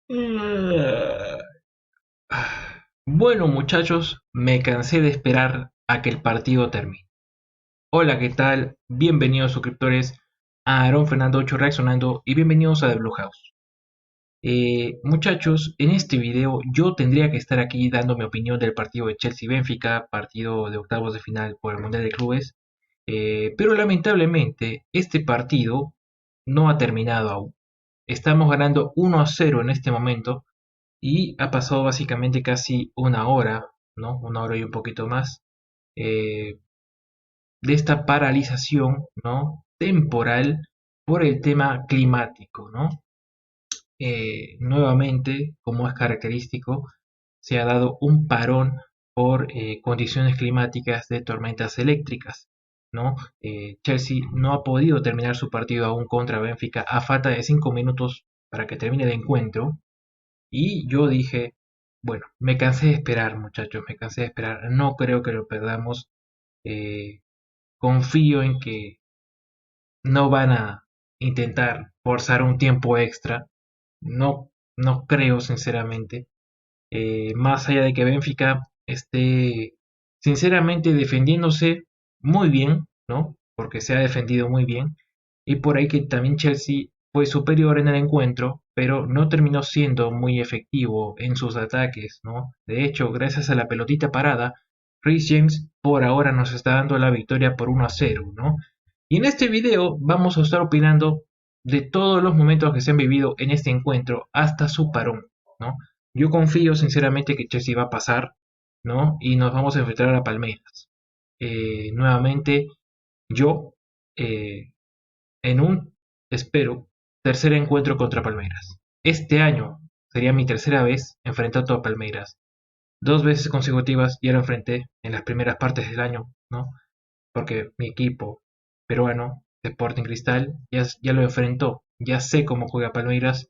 Ah, Bueno, muchachos, me cansé de esperar a que el partido termine. Hola, ¿qué tal? Bienvenidos suscriptores a Aaron Fernando 8 reaccionando y bienvenidos a The Blue House. Muchachos, en este video yo tendría que estar aquí dando mi opinión del partido de Chelsea-Benfica, partido de octavos de final por el Mundial de Clubes, pero lamentablemente este partido no ha terminado aún. Estamos ganando 1-0 en este momento y ha pasado básicamente casi una hora, ¿no? Una hora y un poquito más eh, de esta paralización, ¿no? Temporal por el tema climático, ¿no? Nuevamente, como es característico, se ha dado un parón por condiciones climáticas de tormentas eléctricas, ¿no? Chelsea no ha podido terminar su partido aún contra Benfica a falta de 5 minutos para que termine el encuentro. Y yo dije, bueno, me cansé de esperar, muchachos, me cansé de esperar. No creo que lo perdamos. Eh, Confío en que no van a intentar forzar un tiempo extra. No, no creo, sinceramente. Más allá de que Benfica esté, sinceramente, defendiéndose muy bien, ¿no? Porque se ha defendido muy bien. Y por ahí que también Chelsea fue superior en el encuentro, pero no terminó siendo muy efectivo en sus ataques, ¿no? De hecho, gracias a la pelotita parada, Reece James por ahora nos está dando la victoria por 1-0, ¿no? Y en este video vamos a estar opinando de todos los momentos que se han vivido en este encuentro hasta su parón, ¿no? Yo confío sinceramente que Chelsea va a pasar, ¿no? Y nos vamos a enfrentar a Palmeiras. Nuevamente, yo eh, en un, espero, tercer encuentro contra Palmeiras. Este año sería mi tercera vez enfrentando a Palmeiras. Dos veces consecutivas ya lo enfrenté en las primeras partes del año, ¿no? Porque mi equipo peruano, Sporting Cristal, ya lo enfrentó. Ya sé cómo juega Palmeiras,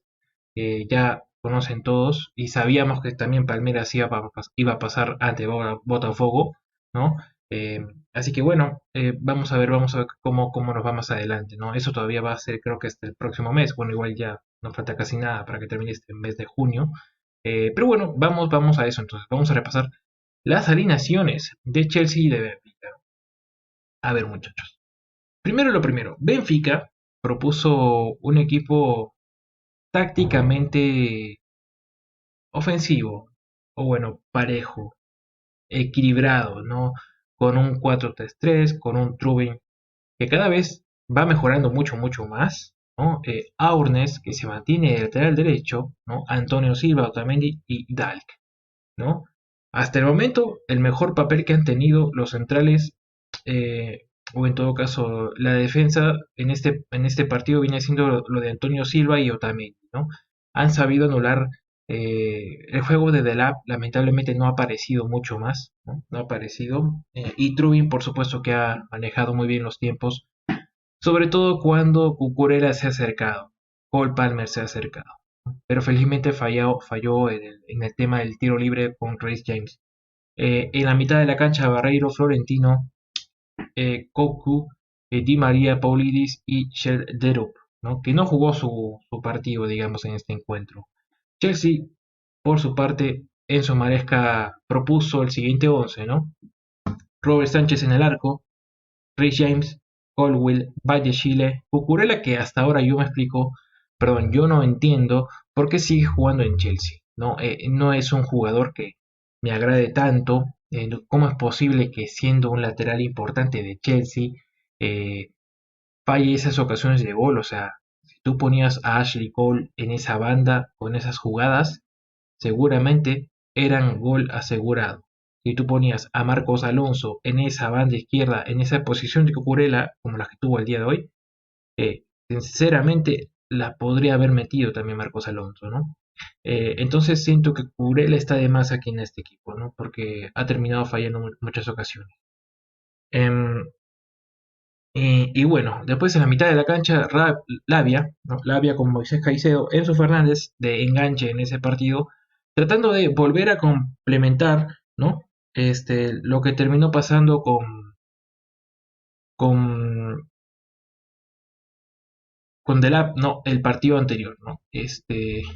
ya conocen todos y sabíamos que también Palmeiras iba a pasar ante Botafogo, ¿no? Así que bueno, vamos a ver cómo nos va más adelante, ¿no? Eso todavía va a ser creo que hasta el próximo mes, bueno, igual ya no falta casi nada para que termine este mes de junio. Pero bueno, vamos a eso entonces, vamos a repasar las alineaciones de Chelsea y de Benfica. A ver, muchachos. Primero lo primero, Benfica propuso un equipo tácticamente ofensivo, o bueno, parejo, equilibrado, ¿no? Con un 4-3-3, con un Trubin que cada vez va mejorando mucho más, ¿no? Aurnes, que se mantiene de lateral derecho, ¿no? Antonio Silva, Otamendi y Dalk, ¿no? Hasta el momento, el mejor papel que han tenido los centrales, o en todo caso la defensa en este partido viene siendo lo de Antonio Silva y Otamendi, ¿no? Han sabido anular el juego de Delap, lamentablemente no ha aparecido mucho más, ¿no? No ha aparecido. Y Trubin, por supuesto, que ha manejado muy bien los tiempos, sobre todo cuando Cucurella se ha acercado, Cole Palmer se ha acercado. Pero felizmente falló en el tema del tiro libre con Reece James. En la mitad de la cancha, Barreiro, Florentino, Cocu, Di María, Paulidis y Shelderup, ¿no? Que no jugó su partido, digamos, en este encuentro. Chelsea, por su parte, Enzo Maresca propuso el siguiente 11, ¿no? Robert Sánchez en el arco, Rhys James, Colwill, Valle Chile, Cucurella, que hasta ahora yo me explico, perdón, yo no entiendo por qué sigue jugando en Chelsea. No, no es un jugador que me agrade tanto. ¿Cómo es posible que siendo un lateral importante de Chelsea eh, falle esas ocasiones de gol? O sea, si tú ponías a Ashley Cole en esa banda con esas jugadas, seguramente eran gol asegurado. Si tú ponías a Marcos Alonso en esa banda izquierda, en esa posición de Cucurella, como la que tuvo el día de hoy, sinceramente la podría haber metido también Marcos Alonso, ¿no? Entonces siento que Cucurella está de más aquí en este equipo, ¿no? Porque ha terminado fallando en muchas ocasiones. Em, y bueno, después en la mitad de la cancha, Labia, ¿no? Labia con Moisés Caicedo, Enzo Fernández de enganche en ese partido, tratando de volver a complementar, ¿no? Lo que terminó pasando con con Delap, no, el partido anterior, ¿no?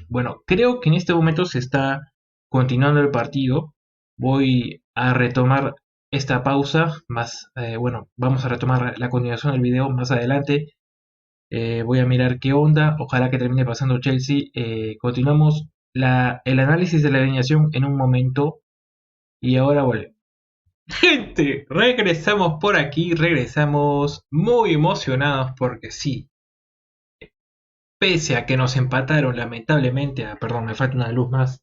Bueno, creo que en este momento se está continuando el partido. Voy a retomar esta pausa, bueno, vamos a retomar la continuación del video más adelante. Voy a mirar qué onda, ojalá que termine pasando Chelsea. Continuamos el análisis de la alineación en un momento y ahora vuelve. Gente, regresamos por aquí, regresamos muy emocionados porque sí, pese a que nos empataron lamentablemente, perdón, me falta una luz más,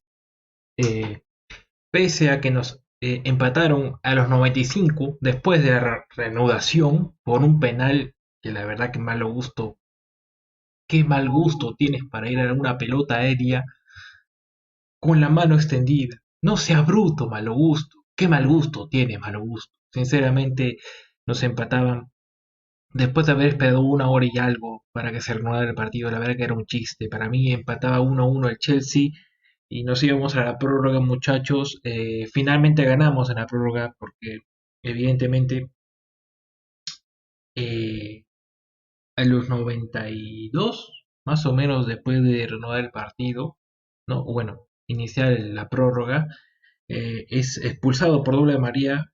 eh, pese a que nos empataron a los 95 después de la reanudación por un penal que la verdad que malo gusto, qué mal gusto tienes para ir a una pelota aérea con la mano extendida. No sea bruto, malo gusto. Qué mal gusto tiene, malo gusto. Sinceramente, nos empataban después de haber esperado una hora y algo para que se reanudara el partido. La verdad que era un chiste. Para mí empataba 1-1 el Chelsea y nos íbamos a la prórroga, muchachos. Finalmente ganamos en la prórroga porque evidentemente eh, a los 92, más o menos después de reanudar el partido, no, bueno, iniciar la prórroga, es expulsado por doble amarilla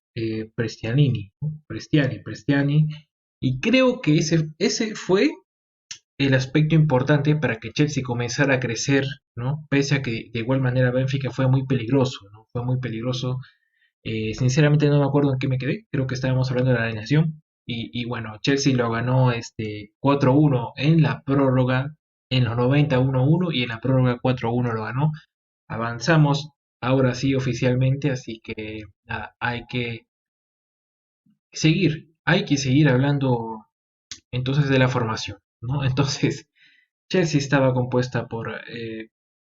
Prestianini, ¿no? Prestiani, y creo que ese fue el aspecto importante para que Chelsea comenzara a crecer, ¿no? Pese a que de igual manera Benfica fue muy peligroso, ¿no? Fue muy peligroso. Sinceramente no me acuerdo en qué me quedé, creo que estábamos hablando de la alineación. Y bueno, Chelsea lo ganó 4-1 en la prórroga, en los 90 1-1 y en la prórroga 4-1 lo ganó. Avanzamos ahora sí oficialmente, así que nada, hay que seguir hablando entonces de la formación, ¿no? Entonces, Chelsea estaba compuesta por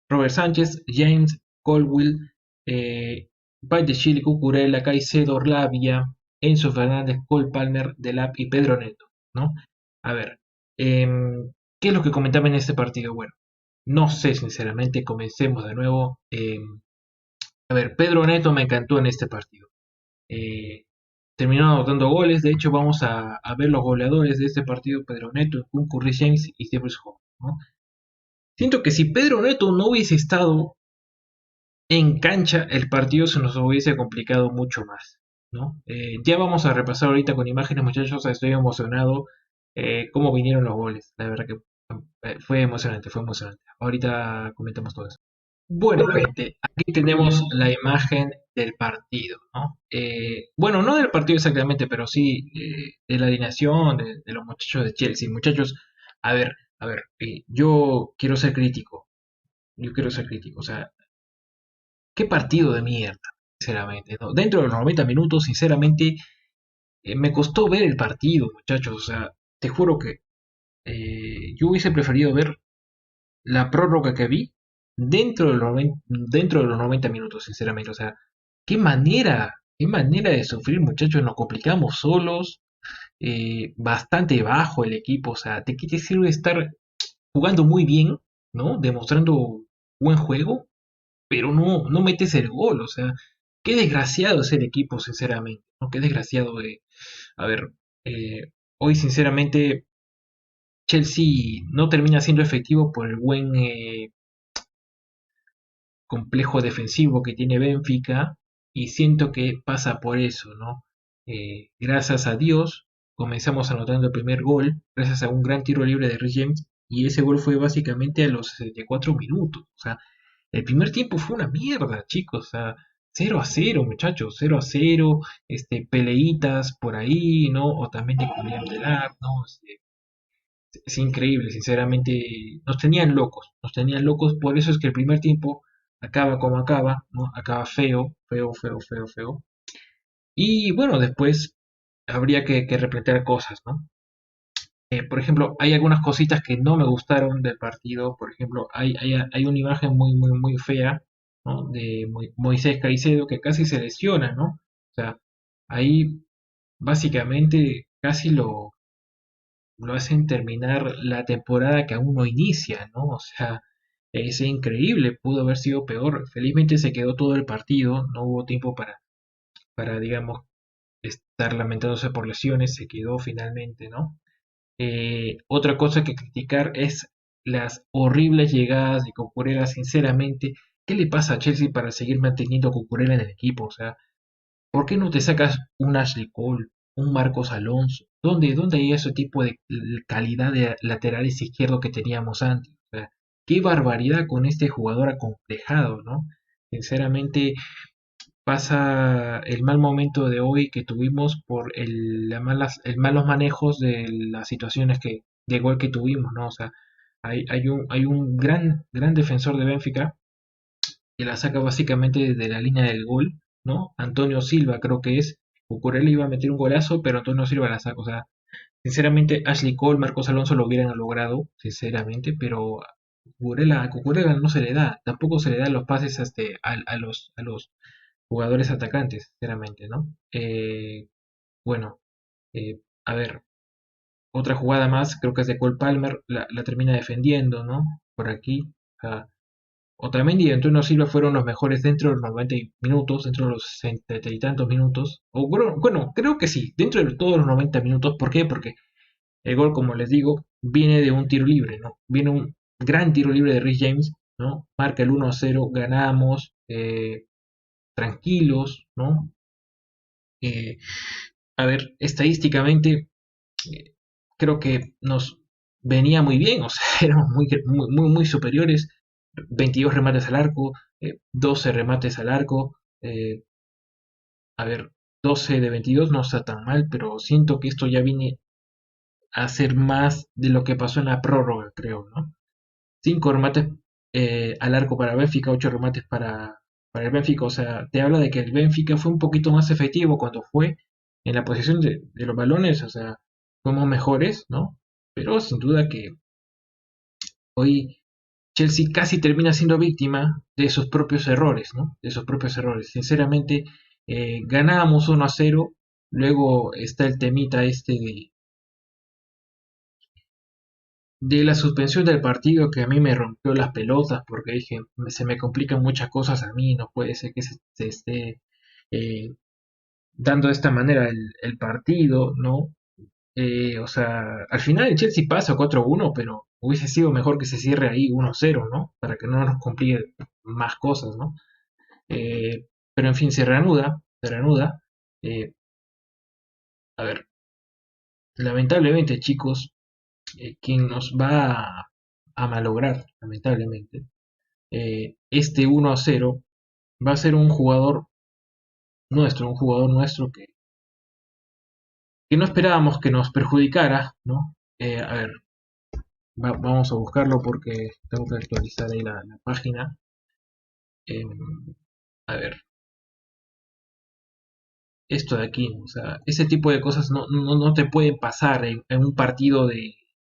Robert Sánchez, James, Colwill, Chile, Cucurella, Caicedo, Lavia, Enzo Fernández, Cole Palmer, Delap y Pedro Neto, ¿no? A ver, ¿qué es lo que comentaba en este partido? Bueno, no sé, sinceramente, comencemos de nuevo. A ver, Pedro Neto me encantó en este partido. Eh, Terminó anotando goles. De hecho, vamos a ver los goleadores de este partido: Pedro Neto, Nkunku, Reece James y Steve Hall, ¿no? Siento que si Pedro Neto no hubiese estado en cancha, el partido se nos hubiese complicado mucho más, ¿no? Ya vamos a repasar ahorita con imágenes, muchachos. Estoy emocionado cómo vinieron los goles. La verdad que fue emocionante, fue emocionante. Ahorita comentamos todo eso. Bueno, gente, aquí tenemos la imagen del partido, ¿no? Bueno, no del partido exactamente, pero sí de la alineación de los muchachos de Chelsea. Muchachos, a ver, yo quiero ser crítico, o sea, qué partido de mierda, sinceramente, ¿no? Dentro de los 90 minutos, sinceramente, me costó ver el partido, muchachos, o sea, te juro que yo hubiese preferido ver la prórroga que vi dentro de los 90 minutos, sinceramente. O sea, qué manera de sufrir, muchachos. Nos complicamos solos, bastante bajo el equipo. O sea, ¿de qué te sirve estar jugando muy bien, ¿no? Demostrando buen juego, pero no metes el gol. O sea, qué desgraciado es el equipo, sinceramente, ¿no? Qué desgraciado de... A ver, hoy, sinceramente, Chelsea no termina siendo efectivo por el buen complejo defensivo que tiene Benfica y siento que pasa por eso, ¿no? Gracias a Dios comenzamos anotando el primer gol, gracias a un gran tiro libre de Rhys James y ese gol fue básicamente a los 64 minutos, o sea, el primer tiempo fue una mierda, chicos, o sea, 0-0, muchachos, 0-0, peleitas por ahí, ¿no? O también de Julián Delar, ¿no? Es increíble, sinceramente, nos tenían locos, por eso es que el primer tiempo acaba como acaba, ¿no? Acaba feo, feo, feo, feo, feo. Y bueno, después habría que replantear cosas, ¿no? Por ejemplo, hay algunas cositas que no me gustaron del partido. Por ejemplo, hay una imagen muy, muy, muy fea, ¿no? De Moisés Caicedo que casi se lesiona, ¿no? O sea, ahí básicamente casi lo hacen terminar la temporada que aún no inicia, ¿no? O sea, es increíble, pudo haber sido peor. Felizmente se quedó todo el partido, no hubo tiempo para digamos, estar lamentándose por lesiones, se quedó finalmente, ¿no? Otra cosa que criticar es las horribles llegadas de Cucurella, sinceramente. ¿Qué le pasa a Chelsea para seguir manteniendo a Cucurella en el equipo? O sea, ¿por qué no te sacas un Ashley Cole, un Marcos Alonso? ¿Dónde hay ese tipo de calidad de laterales izquierdos que teníamos antes? O sea, qué barbaridad con este jugador acomplejado, ¿no? Sinceramente, pasa el mal momento de hoy que tuvimos por el malos manejos de las situaciones de gol que tuvimos, ¿no? O sea, hay un gran defensor de Benfica que la saca básicamente de la línea del gol, ¿no? Antonio Silva creo que es. Cucurella iba a meter un golazo, pero Antonio Silva la saca. O sea, sinceramente Ashley Cole, Marcos Alonso lo hubieran logrado, sinceramente, pero a Cucurella no se le da, tampoco se le dan los pases a los jugadores atacantes, sinceramente, ¿no? Bueno, a ver, otra jugada más, creo que es de Cole Palmer, la termina defendiendo, ¿no? Por aquí. O Otamendi y Antonio Silva fueron los mejores dentro de los 90 minutos, dentro de los 60 y tantos minutos. Bueno, creo que sí, dentro de todos los 90 minutos. ¿Por qué? Porque el gol, como les digo, viene de un tiro libre, ¿no? Viene un gran tiro libre de Rhys James, ¿no? Marca el 1-0, ganamos, tranquilos, ¿no? Eh, a ver, estadísticamente, eh, creo que nos venía muy bien, o sea, éramos muy superiores. 22 remates al arco, 12 remates al arco, a ver, 12 de 22 no está tan mal, pero siento que esto ya viene a ser más de lo que pasó en la prórroga, creo, ¿no? 5 remates al arco para Benfica, 8 remates para el Benfica, o sea, te habla de que el Benfica fue un poquito más efectivo cuando fue en la posición de los balones, o sea, fuimos mejores, ¿no? Pero sin duda que hoy Chelsea casi termina siendo víctima de sus propios errores, ¿no? De sus propios errores. Sinceramente, ganábamos 1-0, luego está el temita este de la suspensión del partido que a mí me rompió las pelotas porque dije, se me complican muchas cosas a mí, no puede ser que se esté eh, dando de esta manera el partido, ¿no? O sea, al final el Chelsea pasa 4-1, pero hubiese sido mejor que se cierre ahí 1-0, ¿no? Para que no nos complique más cosas, ¿no? Pero en fin, se reanuda. Eh, a ver, lamentablemente, chicos, quien nos va a malograr, lamentablemente, este 1-0 va a ser un jugador nuestro que no esperábamos que nos perjudicara, ¿no? A ver, vamos a buscarlo porque tengo que actualizar ahí la página. Eh, a ver, esto de aquí, o sea, ese tipo de cosas no te pueden pasar en un partido de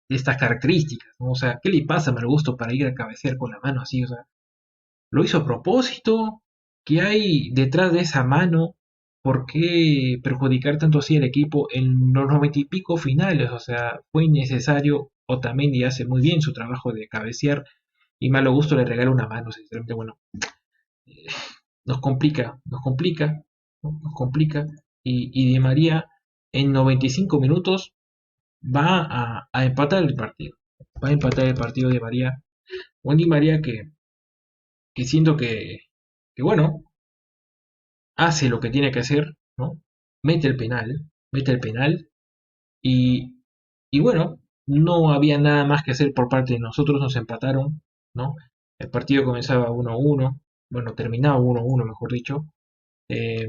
estas características, ¿no? O sea, ¿qué le pasa a Mal Gusto para ir a cabecear con la mano así? O sea, ¿lo hizo a propósito? ¿Qué hay detrás de esa mano? ¿Por qué perjudicar tanto así al equipo en los 90 y pico finales? O sea, fue innecesario. Otamendi hace muy bien su trabajo de cabecear y Malo Gusto le regala una mano, sinceramente, bueno, eh, ¿no? Nos complica. Y Di María en 95 minutos va a empatar el partido. Va a empatar el partido de María. Un Di María que siento que, bueno, hace lo que tiene que hacer, ¿no? Mete el penal, mete el penal y, y bueno, no había nada más que hacer por parte de nosotros, nos empataron, ¿no? El partido comenzaba 1-1, bueno, terminaba 1-1, mejor dicho, eh,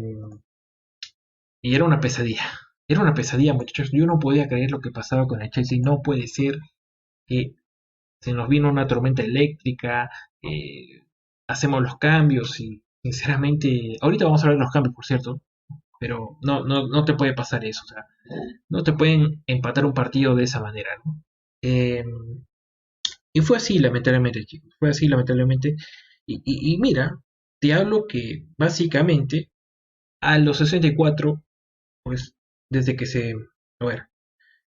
y era una pesadilla, muchachos, yo no podía creer lo que pasaba con el Chelsea, no puede ser que se nos vino una tormenta eléctrica, hacemos los cambios y sinceramente, ahorita vamos a ver los cambios, por cierto, pero no te puede pasar eso, o sea, no te pueden empatar un partido de esa manera, ¿no? Eh, y fue así, lamentablemente, chicos, fue así, lamentablemente. Y mira, te hablo que básicamente a los 64, pues desde que a ver,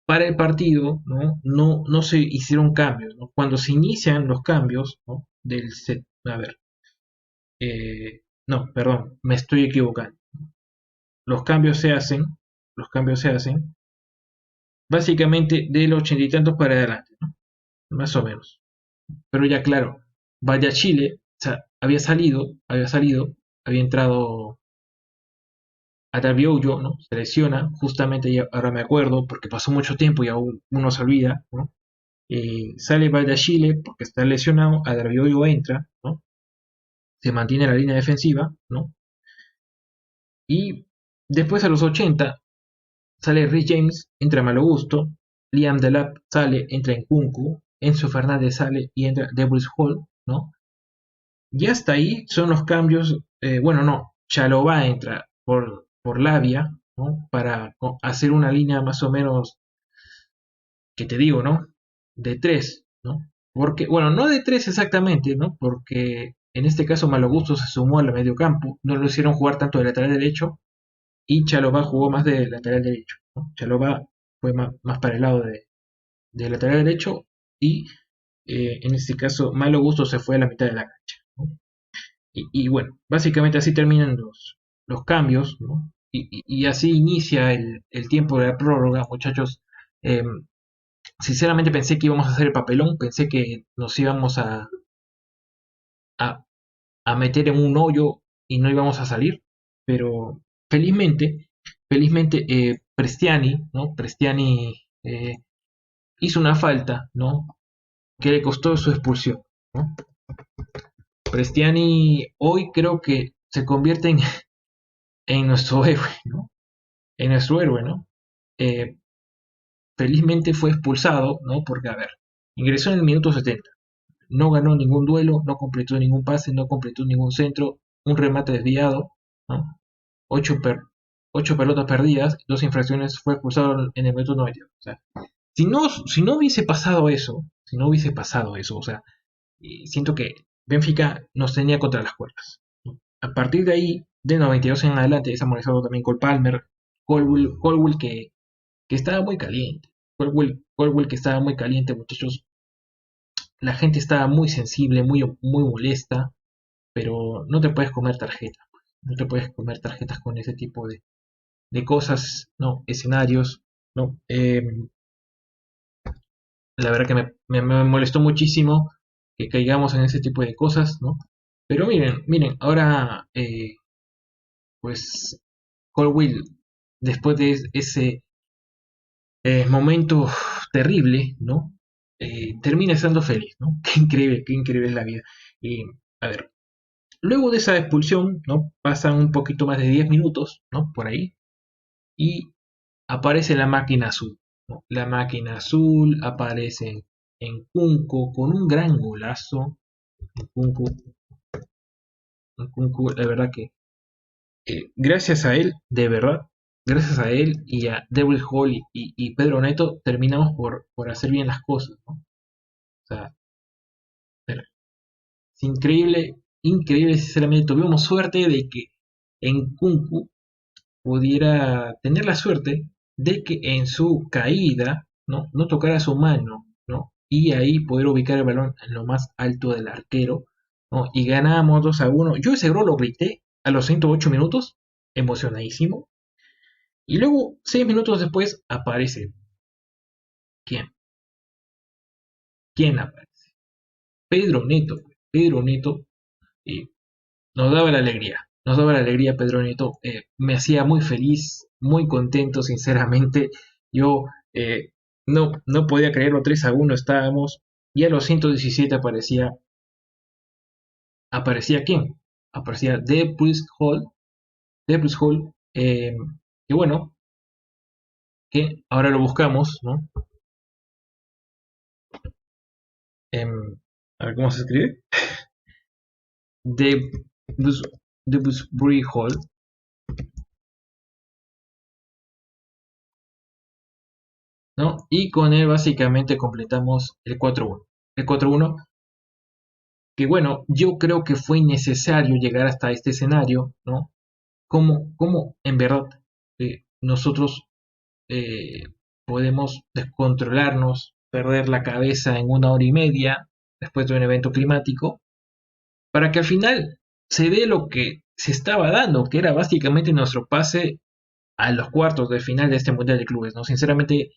para el partido, no se hicieron cambios, ¿no? Cuando se inician los cambios, ¿no? Del set, a ver, no, perdón, me estoy equivocando. Los cambios se hacen, los cambios se hacen básicamente del 80 y tantos para adelante, ¿no? Más o menos. Pero ya claro, vaya Chile, o sea, había entrado a yo, ¿no? Se lesiona, justamente ahora me acuerdo, porque pasó mucho tiempo y aún uno se olvida, ¿no? Sale Chile porque está lesionado, Adarabioyo entra, ¿no? Se mantiene la línea defensiva, ¿no? Y después a los 80 sale Rhys James, entra Malo Gusto, Liam Delap sale, entra en Kunku, Enzo Fernández sale y entra Debris Hall, ¿no? Y hasta ahí son los cambios, bueno, no, Chalobah entra por Labia, ¿no? Para hacer una línea más o menos, que te digo, ¿no? De tres, ¿no? Porque, bueno, no de tres exactamente, ¿no? Porque en este caso Malo Gusto se sumó al mediocampo, no lo hicieron jugar tanto de lateral derecho y Chalobah jugó más de lateral derecho, ¿no? Chalobah fue más para el lado de lateral derecho y en este caso Malo Gusto se fue a la mitad de la cancha, ¿no? Y bueno, básicamente así terminan los cambios, ¿no? Y así inicia el tiempo de la prórroga, muchachos. Eh, Sinceramente pensé que íbamos a hacer el papelón, pensé que nos íbamos a, a meter en un hoyo y no íbamos a salir, pero felizmente Prestiani, ¿no? Prestiani hizo una falta, ¿no? Que le costó su expulsión, ¿no? Prestiani hoy creo que se convierte en nuestro héroe, ¿no? En nuestro héroe, ¿no? Eh, Felizmente fue expulsado, ¿no? Porque, a ver, ingresó en el minuto 70, no ganó ningún duelo, no completó ningún pase, no completó ningún centro, un remate desviado, ¿no? Ocho, ocho pelotas perdidas, dos infracciones, fue expulsado en el minuto 90. O sea, si no hubiese pasado eso, o sea, siento que Benfica nos tenía contra las cuerdas, ¿no? A partir de ahí, de 92 en adelante, se ha molestado también con Palmer, Colwell que estaba muy caliente. Colwell que estaba muy caliente, muchachos. La gente estaba muy sensible, muy molesta, pero no te puedes comer tarjetas. Pues. No te puedes comer tarjetas con ese tipo de cosas, ¿no? Escenarios, ¿no? La verdad que me molestó muchísimo que caigamos en ese tipo de cosas, ¿no? Pero miren, ahora, pues, Colwell, después de ese momento terrible, ¿no? Termina estando feliz, ¿no? Qué increíble es la vida. Y, a ver, luego de esa expulsión, ¿no? Pasan un poquito más de 10 minutos, ¿no? Por ahí, y aparece la máquina azul, ¿no? La máquina azul aparece en Kunku con un gran golazo. En Kunku, la verdad que gracias a él, de verdad, gracias a él y a Devil Hall y Pedro Neto, terminamos por hacer bien las cosas, ¿no? O sea, es increíble, increíble, sinceramente. Tuvimos suerte de que en Kunku pudiera tener la suerte de que en su caída no tocara su mano, ¿no? Y ahí poder ubicar el balón en lo más alto del arquero, ¿no? Y ganamos 2-1. Yo ese gol lo grité a los 108 minutos, emocionadísimo. Y luego, 6 minutos después, aparece. ¿Quién? ¿Quién aparece? Pedro Neto. Pedro Neto eh, nos daba la alegría. Nos daba la alegría Pedro Neto. Me hacía muy feliz, muy contento, sinceramente. Yo no podía creerlo, 3-1 estábamos. Y a los 117 aparecía quién? Aparecía Debris Hall. Debris Hall, que bueno, que ahora lo buscamos, ¿no? Em, a ver cómo se escribe. Debris, Debrisbury Hall, ¿no? Y con él básicamente completamos el 4-1. El 4-1 que bueno, yo creo que fue innecesario llegar hasta este escenario, ¿no? Como en verdad nosotros eh, podemos descontrolarnos, perder la cabeza en 1 hora y media después de un evento climático, para que al final se dé lo que se estaba dando, que era básicamente nuestro pase a los cuartos de final de este Mundial de Clubes, ¿no? Sinceramente,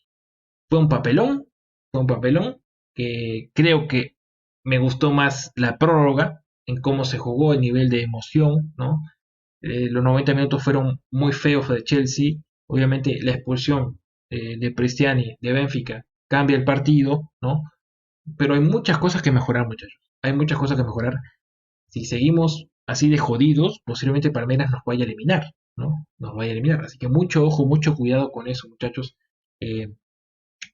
fue un papelón, fue un papelón que creo que me gustó más la prórroga en cómo se jugó, el nivel de emoción, ¿no? Los 90 minutos fueron muy feos de Chelsea. Obviamente la expulsión de Cristiani de Benfica cambia el partido, ¿no? Pero hay muchas cosas que mejorar, muchachos. Hay muchas cosas que mejorar. Si seguimos así de jodidos, posiblemente Palmeiras nos vaya a eliminar, ¿no? Nos vaya a eliminar. Así que mucho ojo, mucho cuidado con eso, muchachos. Eh,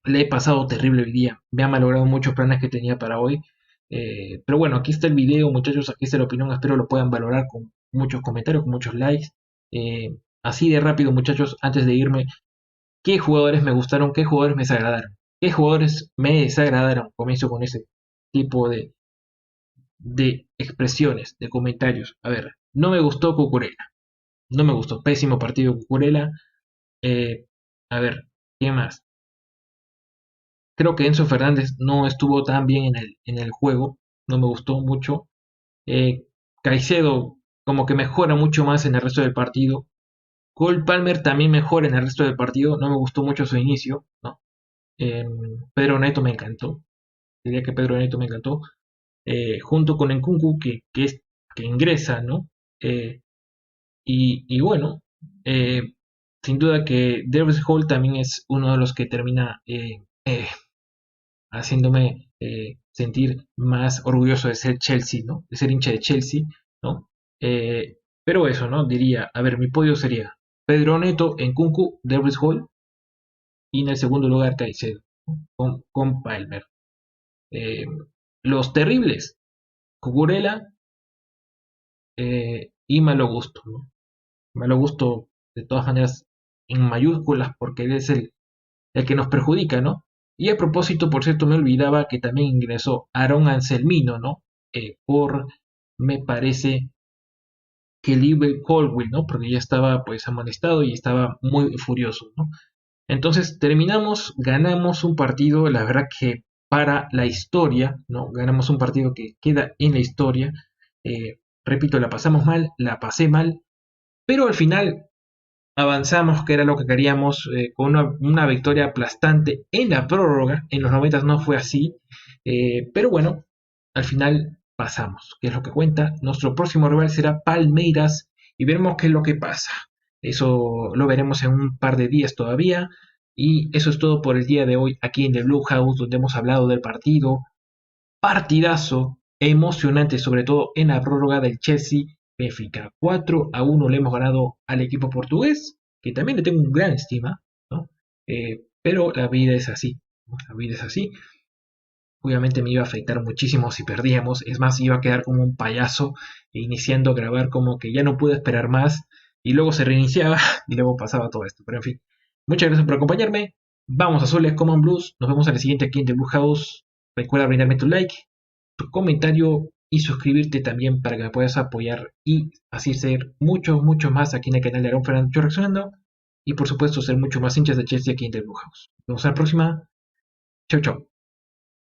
Le he pasado terrible hoy día. Me ha malogrado muchos planes que tenía para hoy. Pero bueno, aquí está el video, muchachos. Aquí está la opinión. Espero lo puedan valorar con muchos comentarios, con muchos likes. Así de rápido, muchachos, antes de irme, ¿qué jugadores me gustaron? ¿Qué jugadores me desagradaron? ¿Qué jugadores me desagradaron? Comienzo con ese tipo de expresiones, de comentarios. A ver, no me gustó Cucurella. No me gustó. Pésimo partido Cucurella. Eh, a ver, ¿qué más? Creo que Enzo Fernández no estuvo tan bien en el juego, no me gustó mucho. Caicedo como que mejora mucho más en el resto del partido. Cole Palmer también mejora en el resto del partido, no me gustó mucho su inicio, ¿no? Eh, Pedro Neto me encantó, diría que Pedro Neto me encantó. Junto con Nkunku que ingresa, ¿no? Eh, y bueno, eh, sin duda que Davis Hall también es uno de los que termina haciéndome sentir más orgulloso de ser Chelsea, ¿no? De ser hincha de Chelsea, ¿no? Pero eso, ¿no? Diría, a ver, mi podio sería Pedro Neto, Nkunku, Debris Hall y en el segundo lugar Caicedo, ¿no? Con Palmer. Eh, los terribles, Cucurella y Malo Gusto, ¿no? Malo Gusto, de todas maneras, en mayúsculas, porque él es el que nos perjudica, ¿no? Y a propósito, por cierto, me olvidaba que también ingresó Aaron Anselmino, ¿no? Me parece que Libre Colwell, ¿no? Porque ya estaba pues amonestado y estaba muy furioso, ¿no? Entonces terminamos, ganamos un partido, la verdad que para la historia, ¿no? Ganamos un partido que queda en la historia. Repito, la pasamos mal, la pasé mal, pero al final avanzamos, que era lo que queríamos, con una victoria aplastante en la prórroga. En los 90 no fue así, pero bueno, al final pasamos, que es lo que cuenta. Nuestro próximo rival será Palmeiras y veremos qué es lo que pasa. Eso lo veremos en un par de días todavía. Y eso es todo por el día de hoy aquí en The Blue House, donde hemos hablado del partido. Partidazo, emocionante, sobre todo en la prórroga del Chelsea Benfica. 4-1 le hemos ganado al equipo portugués, que también le tengo un gran estima, ¿no? Pero la vida es así, ¿no? La vida es así. Obviamente me iba a afectar muchísimo si perdíamos, es más, iba a quedar como un payaso iniciando a grabar como que ya no pude esperar más y luego se reiniciaba y luego pasaba todo esto. Pero en fin, muchas gracias por acompañarme. Vamos a Soles Common Blues. Nos vemos en el siguiente aquí en The Blue House. Recuerda brindarme tu like, tu comentario y suscribirte también para que me puedas apoyar y así ser mucho, mucho más aquí en el canal de Aaron Fernando Reaccionando y por supuesto ser mucho más hinchas de Chelsea aquí en The Blue House. Nos vemos a la próxima. Chau, chau.